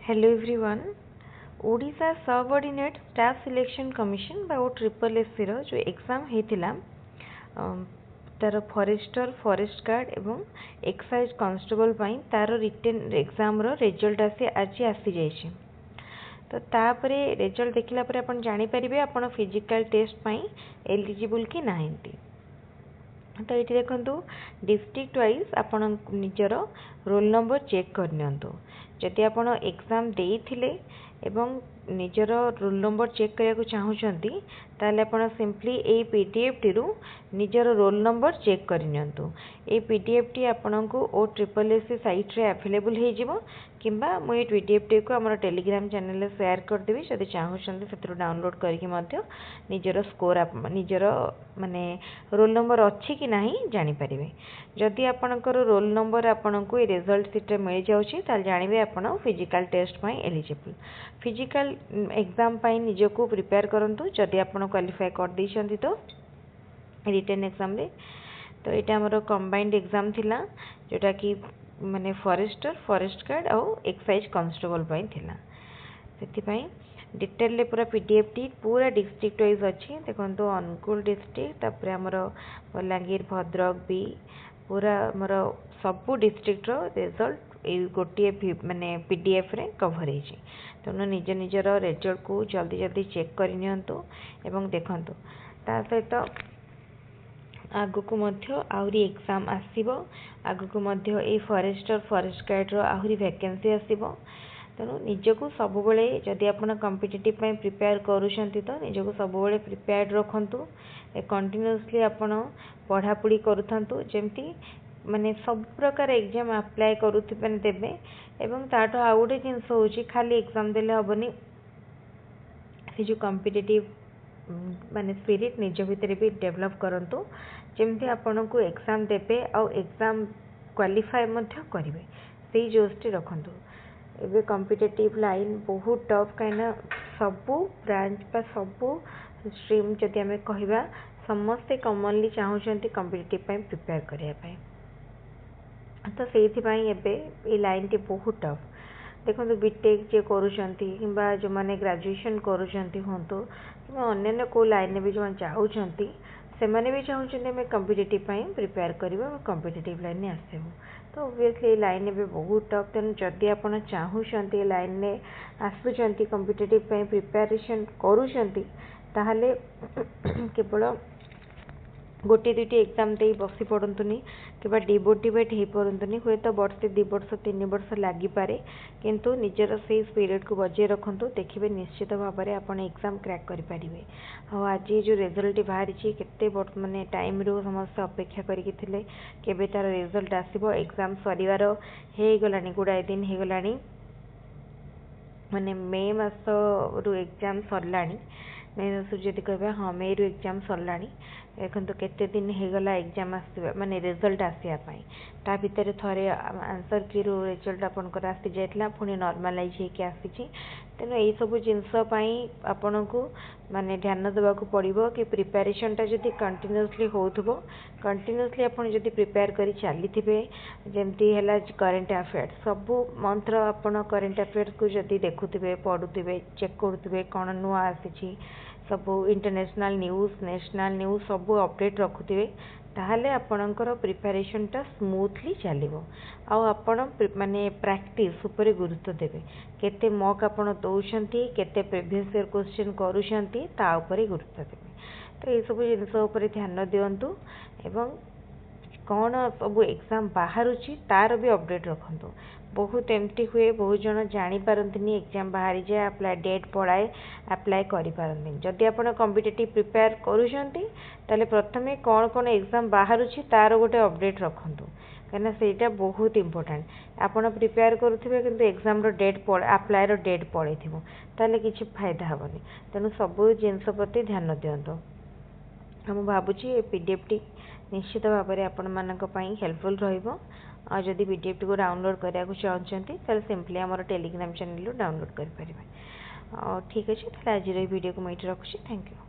Hello everyone. Odisha subordinate staff selection commission बा triple SC रो जो exam हेतिला तार फॉरेस्टर फॉरेस्ट गार्ड एवं एक्साइज कांस्टेबल पाई तार रिटन एग्जाम रो result आज आसी जाइए। तो तापरे रिजल्ट देखला परे अपन जानि परिबे अपन फिजिकल टेस्ट पाई एलिजिबल कि नाहिंती। तो ये देखो डिस्ट्रिक्ट वाइज आपण निजर रोल नंबर चेक करनियंतु। जदि आपण एग्जाम देइथिले एवं निजर रोल नंबर चेक करिया को चाहूचंती ताले आपण सिंपली ए पीडीएफ टी रु निजर रोल नंबर चेक करनियंतु। ए पीडीएफ टी आपनकु ओ ट्रिपल एससी साइट रे अवेलेबल हे जिवो किंबा मु ए पीडीएफ टी को हमर टेलीग्राम चैनल रे शेयर कर देबी। जदि चाहूचंती सेतरो डाउनलोड करके मध्य निजर स्कोर निजर माने रोल नंबर अच्छी कि नहीं जानि परिबे। जदि आपनकर रोल नंबर आपनकु ए रिजल्ट सीट रे मिल जाउची ताल जानिबे आपण फिजिकल टेस्ट पई एलिजिबल। फिजिकल एग्जाम पाई निजको प्रिपेयर करंतु। जदि आपण क्वालिफाई कर दैछंती तो रिटन एग्जाम रे तो एटा हमर कंबाइंड एग्जाम थिला जोटा कि माने फॉरेस्टर फॉरेस्ट गार्ड और एक्साइज कांस्टेबल पाई थिला। सेति पाई डिटेल ले पूरा पीडीएफ टी पूरा डिस्ट्रिक्ट वाइज अच्छी देखो अनुगुल डिस्ट्रिक्ट तापर हमर बलांगीर भद्रक भी पूरा हमर सबु डिस्ट्रिक्ट रो रिजल्ट ए गोटे माने पीडीएफ रे कवर हे। तेणु निज निजर रिजल्ट को जल्दी जल्दी चेक करनियंतु एवं देखंतु। ता सहित आगु को मध्य आउरी एग्जाम आसीबो। आगु को मध्य ए फॉरेस्टर फॉरेस्ट गार्ड रो आउरी वैकेंसी आसीबो। तेणु निजको सब बेले जदि आपण कॉम्पिटिटिव पई प्रिपेयर करूछंती तो निजको सब बेले प्रिपेयर्ड रखंतु। कंटिन्यूअसली आपण पढ़ापढ़ी करूथंतु जेमती माने सब प्रकार एग्जाम अप्लाई करूथिबे देबे। एवं ताटो आ गोटे जिनस होची खाली एग्जाम देले हबनी से जो कॉम्पिटिटिव माने स्पिरिट निज भितर भी डेवलप करंतु जेमती आपण को एग्जाम देबे और एग्जाम क्वालिफाई मध्य करिवे सेही जोस्टी रखंतु। एबे कॉम्पिटिटिव लाइन बहुत टफ काइना सबु ब्रांच पा सबु स्ट्रीम जदि हमें कहबा समस्ते कॉमनली चाहूचंती कॉम्पिटिटिव पई प्रिपेयर करिया पई। तो सेथि पई एबे ए लाइन टी बहुत टफ। देखो बीटेक जे करूचंती किंबा जो माने ग्रेजुएशन करूचंती होंतो किंबा अन्य को लाइन भी जो चाहूचंती से माने भी चाहूचंती हमें कॉम्पिटिटिव पई प्रिपेयर करबो और कॉम्पिटिटिव लाइन में आसेबो। तो ऑब्वियसली लाइन भी बहुत टफ। तेणु जदि आपण चाहूचंती लाइन में आसुचंती कॉम्पिटिटिव पई प्रिपरेशन करूचंती ताहले केवल गोटे दुटी एग्जाम दे बसी पड़तुनि कि डिमोटिवेट हो पड़तुनि। हुए तो वर्षे 2 वर्ष 3 वर्ष लगी पारे किंतु निजर से स्पिरिट को बजाय रखंतु। देखिए निश्चित भाव में आप एग्जाम क्रैक करेंगे। आज जो रिजल्ट बाहरी केते माने टाइम रू समस्त अपेक्षा करके केबे तार रिजल्ट आसीबो। एग्जाम सरीवार हो गलानी गुड़ाए दिन हो गलानी माने मे मास रु एग्जाम सरलानी। मे मास जदि कहबा हाँ मे रु एग्जाम सरलानी देखो केते दिन हो गला एग्जाम आसवा माने रिजल्ट आसिया पाई। ता भितर थरे आंसर की रू रिजल्ट आपनकर आसी जायतला पुनी नॉर्मलाइज हेके आसीची। तेनु एई सब जिंस पई आपनको माने ध्यान देबा को पड़िबो कि प्रिपरेशन ता जदि कंटिन्यूअसली होथबो कंटिन्यूअसली आपन जदि प्रिपेयर करी चलीथिबे जेमती हैला करंट अफेयर्स सबु मंत्र आपन करंट अफेयर्स को जदि देखुथिबे पढुथिबे चेक करूथिबे कोन नुआ आसीची सबु इंटरनेशनल न्यूज़ नेशनल न्यूज़ सबु अपडेट रखुथिबे ताहले आपणकर प्रिपरेशन टा स्मूथली चलिबो। आउ आपण माने प्रैक्टिस ऊपर गुरुत्व देबे केते मॉक आपण दउछंती केते प्रीवियस ईयर क्वेश्चन करूछंती ता ऊपर गुरुत्व देबे। तो ये सब जिनस ऊपर ध्यान दियंतु एवं कौन सब एग्जाम बाहरुची तार भी अपडेट रखंतु। बहुत एमती हुए बहुत जन जानी पारंतनी एग्जाम बाहरी जाए अप्लाई डेट पड़ाए अप्लाई करि पारंतनी। जदि आपण कॉम्पिटिटिव प्रिपेयर करूछंती ताले प्रथमे कौन कौन एग्जाम बाहरुची तार गोटे अपडेट रखंतु कहना सेटा बहुत इंपोर्टेंट। आपण प्रिपेयर करूथिबे किंतु एग्जाम रो डेट पड़े अप्लाई रो डेट पड़ेथिबो ताले किछि फायदा हबनी। तेनु सब जिनस प्रति ध्यान दियंतु। हम भाबुची ए पीडीएफ टी निश्चित भाव में आपण मानक पई हेल्पफुल रहिबो। आ जदि पीडीएफ टी को डाउनलोड करिया को चाहछंती ताले सिंपली हमर टेलीग्राम चैनल रो डाउनलोड करि परिबे। ठीक अछि ताले आज रो वीडियो को मैं रखुची। Thank you.